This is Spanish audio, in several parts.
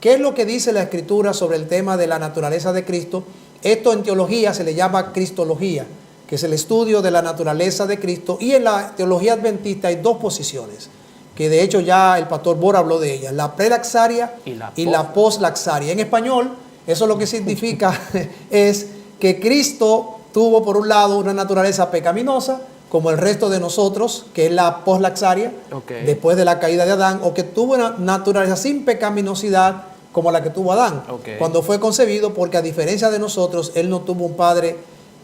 ¿Qué es lo que dice la Escritura sobre el tema de la naturaleza de Cristo? Esto en teología se le llama cristología, que es el estudio de la naturaleza de Cristo. Y en la teología adventista hay dos posiciones, que de hecho ya el pastor Bora habló de ellas, la prelaxaria y la postlaxaria. En español, eso lo que significa es que Cristo tuvo por un lado una naturaleza pecaminosa, como el resto de nosotros, que es la postlaxaria, después de la caída de Adán, o que tuvo una naturaleza sin pecaminosidad, como la que tuvo Adán, cuando fue concebido, porque a diferencia de nosotros, él no tuvo un padre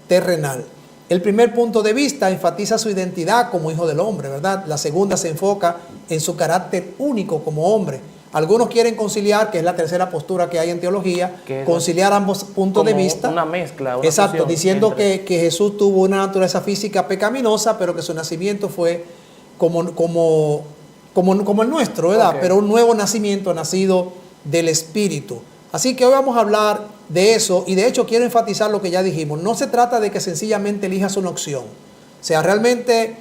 terrenal. El primer punto de vista enfatiza su identidad como hijo del hombre, ¿verdad? La segunda se enfoca en su carácter único como hombre. Algunos quieren conciliar, que es la tercera postura que hay en teología, conciliar ambos puntos de vista. Una mezcla. Una exacto, diciendo que Jesús tuvo una naturaleza física pecaminosa, pero que su nacimiento fue como el nuestro, ¿verdad? Pero un nuevo nacimiento nacido del Espíritu. Así que hoy vamos a hablar de eso, y de hecho quiero enfatizar lo que ya dijimos. No se trata de que sencillamente elijas una opción. O sea, realmente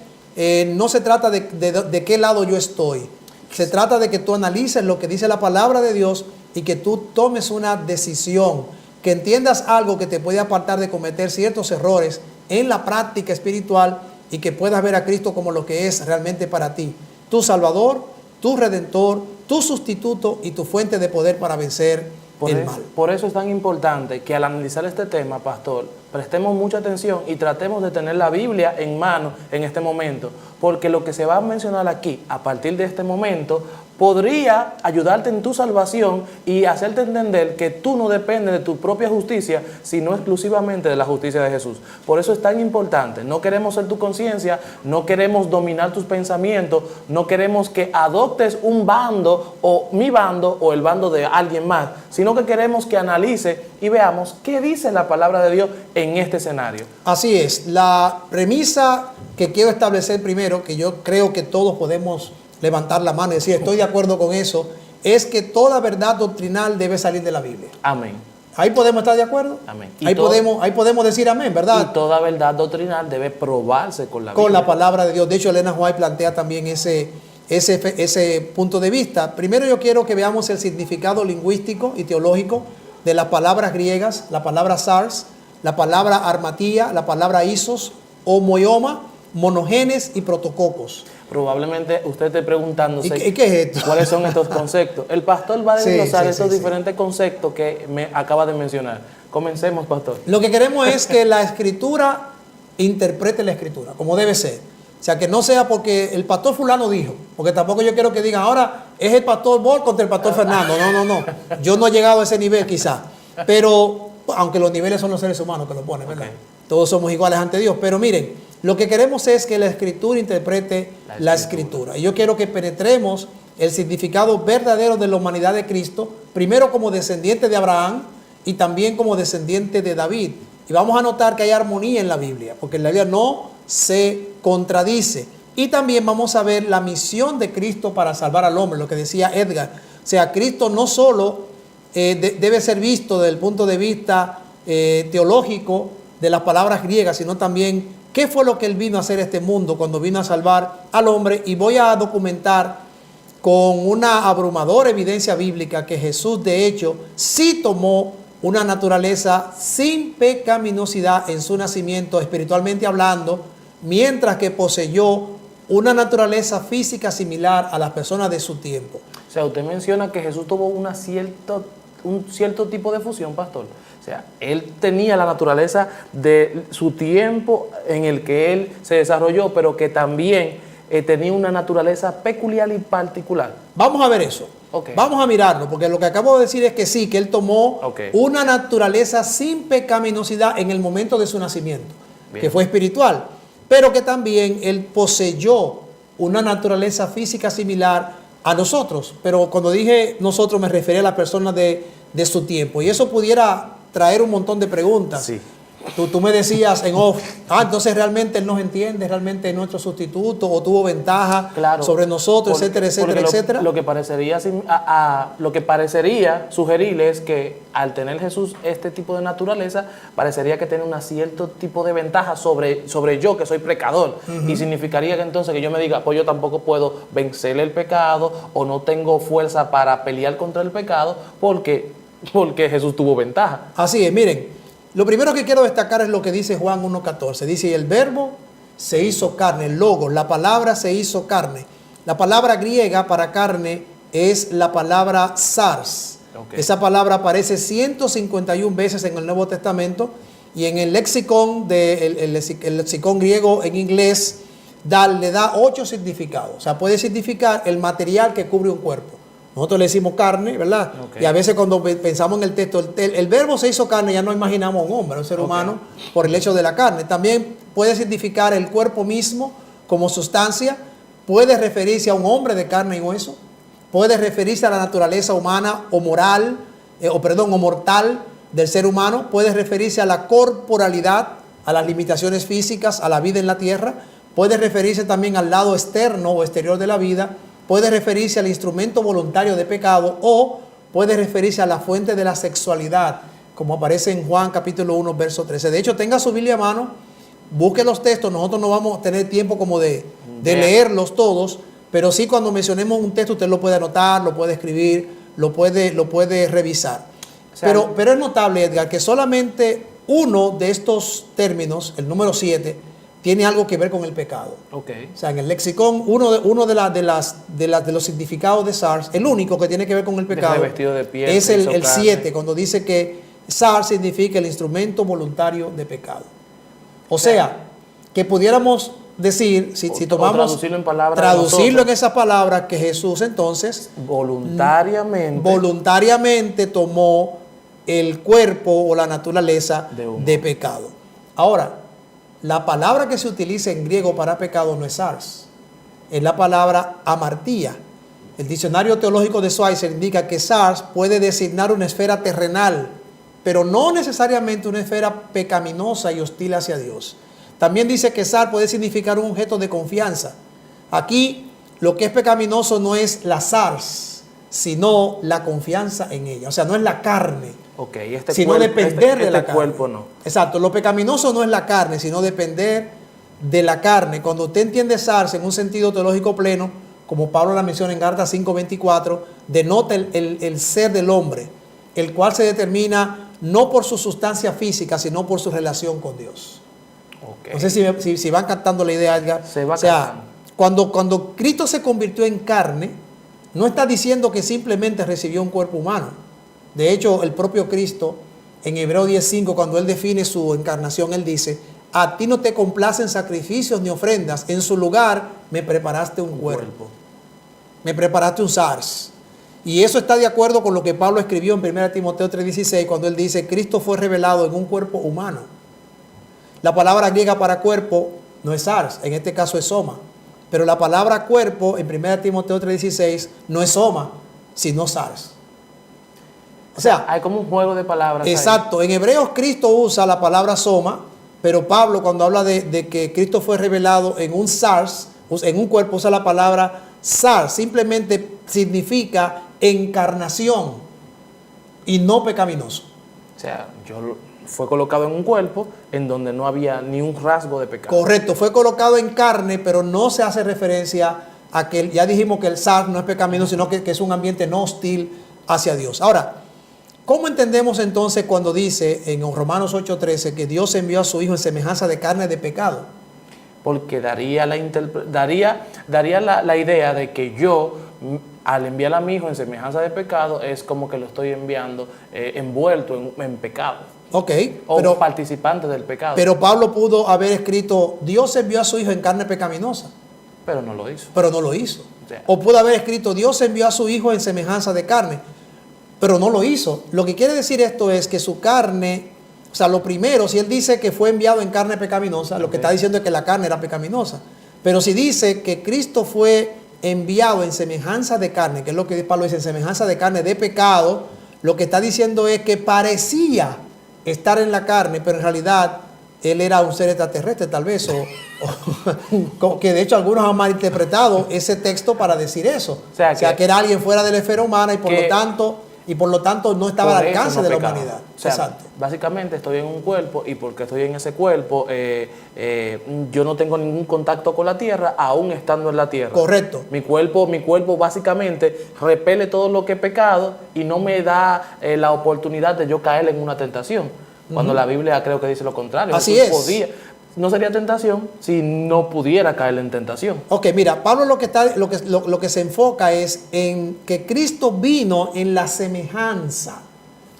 no se trata de qué lado yo estoy. Se trata de que tú analices lo que dice la palabra de Dios y que tú tomes una decisión, que entiendas algo que te puede apartar de cometer ciertos errores en la práctica espiritual y que puedas ver a Cristo como lo que es realmente para ti. Tu Salvador, tu Redentor, tu sustituto y tu fuente de poder para vencer el mal. Por eso es tan importante que al analizar este tema, pastor, prestemos mucha atención y tratemos de tener la Biblia en mano en este momento, porque lo que se va a mencionar aquí, a partir de este momento, podría ayudarte en tu salvación y hacerte entender que tú no dependes de tu propia justicia, sino exclusivamente de la justicia de Jesús. Por eso es tan importante. No queremos ser tu conciencia, no queremos dominar tus pensamientos, no queremos que adoptes un bando o mi bando o el bando de alguien más, sino que queremos que analice y veamos qué dice la palabra de Dios en este escenario. Así es. La premisa que quiero establecer primero, que yo creo que todos podemos levantar la mano y decir estoy de acuerdo con eso, es que toda verdad doctrinal debe salir de la Biblia. Amén. Ahí podemos estar de acuerdo. Amén. Ahí podemos decir amén, ¿verdad? Y toda verdad doctrinal debe probarse con la Biblia. Con la palabra de Dios. De hecho, Elena White plantea también ese punto de vista. Primero yo quiero que veamos el significado lingüístico y teológico de las palabras griegas, la palabra sars, la palabra armatía, la palabra isos, homoioma, monogenes y protococos. Probablemente usted esté preguntándose ¿Y qué es esto? cuáles son estos conceptos. El pastor va a desglosar estos diferentes conceptos que me acaba de mencionar. Comencemos, pastor. Lo que queremos es que la Escritura interprete la Escritura, como debe ser. O sea, que no sea porque el pastor fulano dijo, porque tampoco yo quiero que digan, ahora es el pastor Bol contra el pastor Fernando. No. Yo no he llegado a ese nivel quizás. Pero, aunque los niveles son los seres humanos que lo ponen, ¿verdad? Todos somos iguales ante Dios. Pero miren, lo que queremos es que la Escritura interprete la Escritura. Y yo quiero que penetremos el significado verdadero de la humanidad de Cristo, primero como descendiente de Abraham y también como descendiente de David. Y vamos a notar que hay armonía en la Biblia, porque en la Biblia no se contradice. Y también vamos a ver la misión de Cristo para salvar al hombre, lo que decía Edgar. O sea, Cristo no solo debe ser visto desde el punto de vista teológico de las palabras griegas, sino también qué fue lo que Él vino a hacer a este mundo cuando vino a salvar al hombre. Y voy a documentar con una abrumadora evidencia bíblica que Jesús de hecho sí tomó una naturaleza sin pecaminosidad en su nacimiento, espiritualmente hablando, mientras que poseyó una naturaleza física similar a las personas de su tiempo. O sea, usted menciona que Jesús tuvo un cierto tipo de fusión, pastor. O sea, él tenía la naturaleza de su tiempo en el que él se desarrolló, pero que también tenía una naturaleza peculiar y particular. Vamos a ver eso. Vamos a mirarlo, porque lo que acabo de decir es que sí, que él tomó una naturaleza sin pecaminosidad en el momento de su nacimiento, que fue espiritual, pero que también él poseyó una naturaleza física similar a nosotros. Pero cuando dije nosotros me refería a las personas de su tiempo, y eso pudiera traer un montón de preguntas. Sí. Tú me decías en off, entonces realmente Él nos entiende, realmente es nuestro sustituto o tuvo ventaja Claro, sobre nosotros, porque- etcétera, etcétera, porque etcétera. Lo que parecería, lo que parecería sugerirle es que al tener Jesús este tipo de naturaleza, parecería que tiene un cierto tipo de ventaja sobre yo, que soy pecador. Y significaría que entonces que yo me diga, pues yo tampoco puedo vencer el pecado o no tengo fuerza para pelear contra el pecado porque Jesús tuvo ventaja. Así es, miren, lo primero que quiero destacar es lo que dice Juan 1.14. Dice, y el verbo se hizo carne, el logos, la palabra se hizo carne. La palabra griega para carne es la palabra sars. Okay. Esa palabra aparece 151 veces en el Nuevo Testamento y en el lexicón, el lexicón griego en inglés le da 8 significados. O sea, puede significar el material que cubre un cuerpo. Nosotros le decimos carne, ¿verdad? Okay. Y a veces cuando pensamos en el texto, el verbo se hizo carne, ya no imaginamos a un hombre, a un ser humano, por el hecho de la carne. También puede significar el cuerpo mismo como sustancia, puede referirse a un hombre de carne y hueso, puede referirse a la naturaleza humana o moral, o mortal del ser humano, puede referirse a la corporalidad, a las limitaciones físicas, a la vida en la tierra, puede referirse también al lado externo o exterior de la vida, puede referirse al instrumento voluntario de pecado o puede referirse a la fuente de la sexualidad, como aparece en Juan capítulo 1, verso 13. De hecho, tenga su Biblia a mano, busque los textos, nosotros no vamos a tener tiempo como de leerlos todos, pero sí cuando mencionemos un texto usted lo puede anotar, lo puede escribir, lo puede revisar. O sea, Pero es notable, Edgar, que solamente uno de estos términos, el número 7, tiene algo que ver con el pecado. Okay. O sea, en el lexicón, uno de los significados de SARS, el único que tiene que ver con el pecado, revestido de piel, es el carne. 7, cuando dice que SARS significa el instrumento voluntario de pecado. O sea, que pudiéramos decir, si tomamos, traducirlo en palabras de traducirlo en nosotros. esas palabras, que Jesús entonces voluntariamente tomó el cuerpo o la naturaleza de pecado. Ahora, la palabra que se utiliza en griego para pecado no es SARS, es la palabra amartía. El diccionario teológico de Schweitzer indica que SARS puede designar una esfera terrenal, pero no necesariamente una esfera pecaminosa y hostil hacia Dios. También dice que SARS puede significar un objeto de confianza. Aquí lo que es pecaminoso no es la SARS, sino la confianza en ella. O sea, no es la carne. Okay, sino depender de la carne. Cuerpo no. Exacto, lo pecaminoso no es la carne, sino depender de la carne. Cuando usted entiende SARS en un sentido teológico pleno, como Pablo la menciona en Gálatas 5:24, denota el ser del hombre, el cual se determina no por su sustancia física, sino por su relación con Dios. Okay. No sé si van captando la idea, Edgar. Se va captando. Cuando Cristo se convirtió en carne, no está diciendo que simplemente recibió un cuerpo humano. De hecho, el propio Cristo, en Hebreo 10:5, cuando Él define su encarnación, Él dice, a ti no te complacen sacrificios ni ofrendas, en su lugar me preparaste un cuerpo. Me preparaste un SARS. Y eso está de acuerdo con lo que Pablo escribió en 1 Timoteo 3:16, cuando él dice, Cristo fue revelado en un cuerpo humano. La palabra griega para cuerpo no es SARS, en este caso es soma. Pero la palabra cuerpo en 1 Timoteo 3:16 no es soma, sino SARS. O sea, hay como un juego de palabras. Exacto. Ahí. En Hebreos Cristo usa la palabra soma, pero Pablo cuando habla de que Cristo fue revelado en un SARS, en un cuerpo, usa la palabra SARS. Simplemente significa encarnación y no pecaminoso. O sea, fue colocado en un cuerpo en donde no había ni un rasgo de pecado. Correcto, fue colocado en carne, pero no se hace referencia a que, ya dijimos que el SARS no es pecaminoso, sino que es un ambiente no hostil hacia Dios. Ahora, ¿cómo entendemos entonces cuando dice en Romanos 8:13 que Dios envió a su Hijo en semejanza de carne de pecado? Porque daría la idea de que yo, al enviar a mi Hijo en semejanza de pecado, es como que lo estoy enviando envuelto en pecado. Ok, o participante del pecado. Pero Pablo pudo haber escrito, Dios envió a su Hijo en carne pecaminosa. Pero no lo hizo. Pero no lo hizo. O sea, o pudo haber escrito, Dios envió a su Hijo en semejanza de carne. Pero no lo hizo. Lo que quiere decir esto es que su carne, o sea, lo primero, si él dice que fue enviado en carne pecaminosa, lo que está diciendo es que la carne era pecaminosa. Pero si dice que Cristo fue enviado en semejanza de carne, que es lo que Pablo dice, en semejanza de carne de pecado, lo que está diciendo es que parecía estar en la carne, pero en realidad él era un ser extraterrestre tal vez, que de hecho algunos han malinterpretado ese texto para decir eso. O sea, que era alguien fuera de la esfera humana y por lo tanto no estaba al alcance de la humanidad. O sea, exacto. Básicamente estoy en un cuerpo y porque estoy en ese cuerpo yo no tengo ningún contacto con la tierra aún estando en la tierra. Correcto. Mi cuerpo básicamente repele todo lo que he pecado y no me da la oportunidad de yo caer en una tentación. Cuando la Biblia creo que dice lo contrario. Así Jesús es. No sería tentación si no pudiera caer en tentación. Ok, mira, Pablo lo que se enfoca es en que Cristo vino en la semejanza,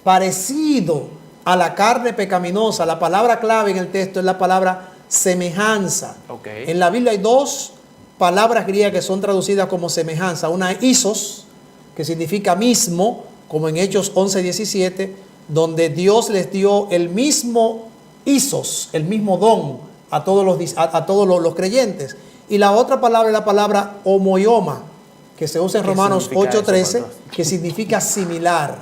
parecido a la carne pecaminosa. La palabra clave en el texto es la palabra semejanza. Okay. En la Biblia hay dos palabras griegas que son traducidas como semejanza. Una es isos, que significa mismo, como en Hechos 11:17, donde Dios les dio el mismo isos, el mismo don a todos los creyentes. Y la otra palabra es la palabra homoioma, que se usa en Romanos 8:13, que significa similar.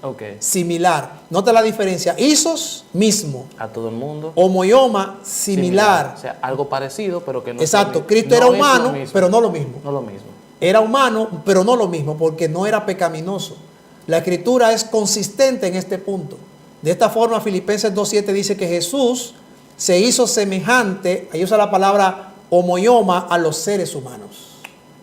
Okay. Similar. Nota la diferencia. Isos, mismo. A todo el mundo. Homoioma, similar. O sea, algo parecido, pero que no. Exacto. Cristo era humano, pero no lo mismo. No lo mismo. Era humano, pero no lo mismo, porque no era pecaminoso. La Escritura es consistente en este punto. De esta forma, Filipenses 2:7 dice que Jesús se hizo semejante, ahí usa la palabra homoioma, a los seres humanos.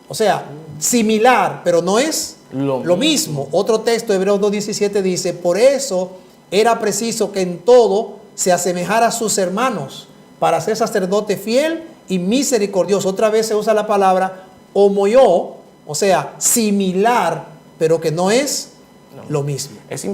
O sea, similar, pero no es lo mismo. Otro texto, Hebreos 2:17 dice, por eso era preciso que en todo se asemejara a sus hermanos, para ser sacerdote fiel y misericordioso. Otra vez se usa la palabra homoió, o sea, similar, pero que no es lo mismo. Es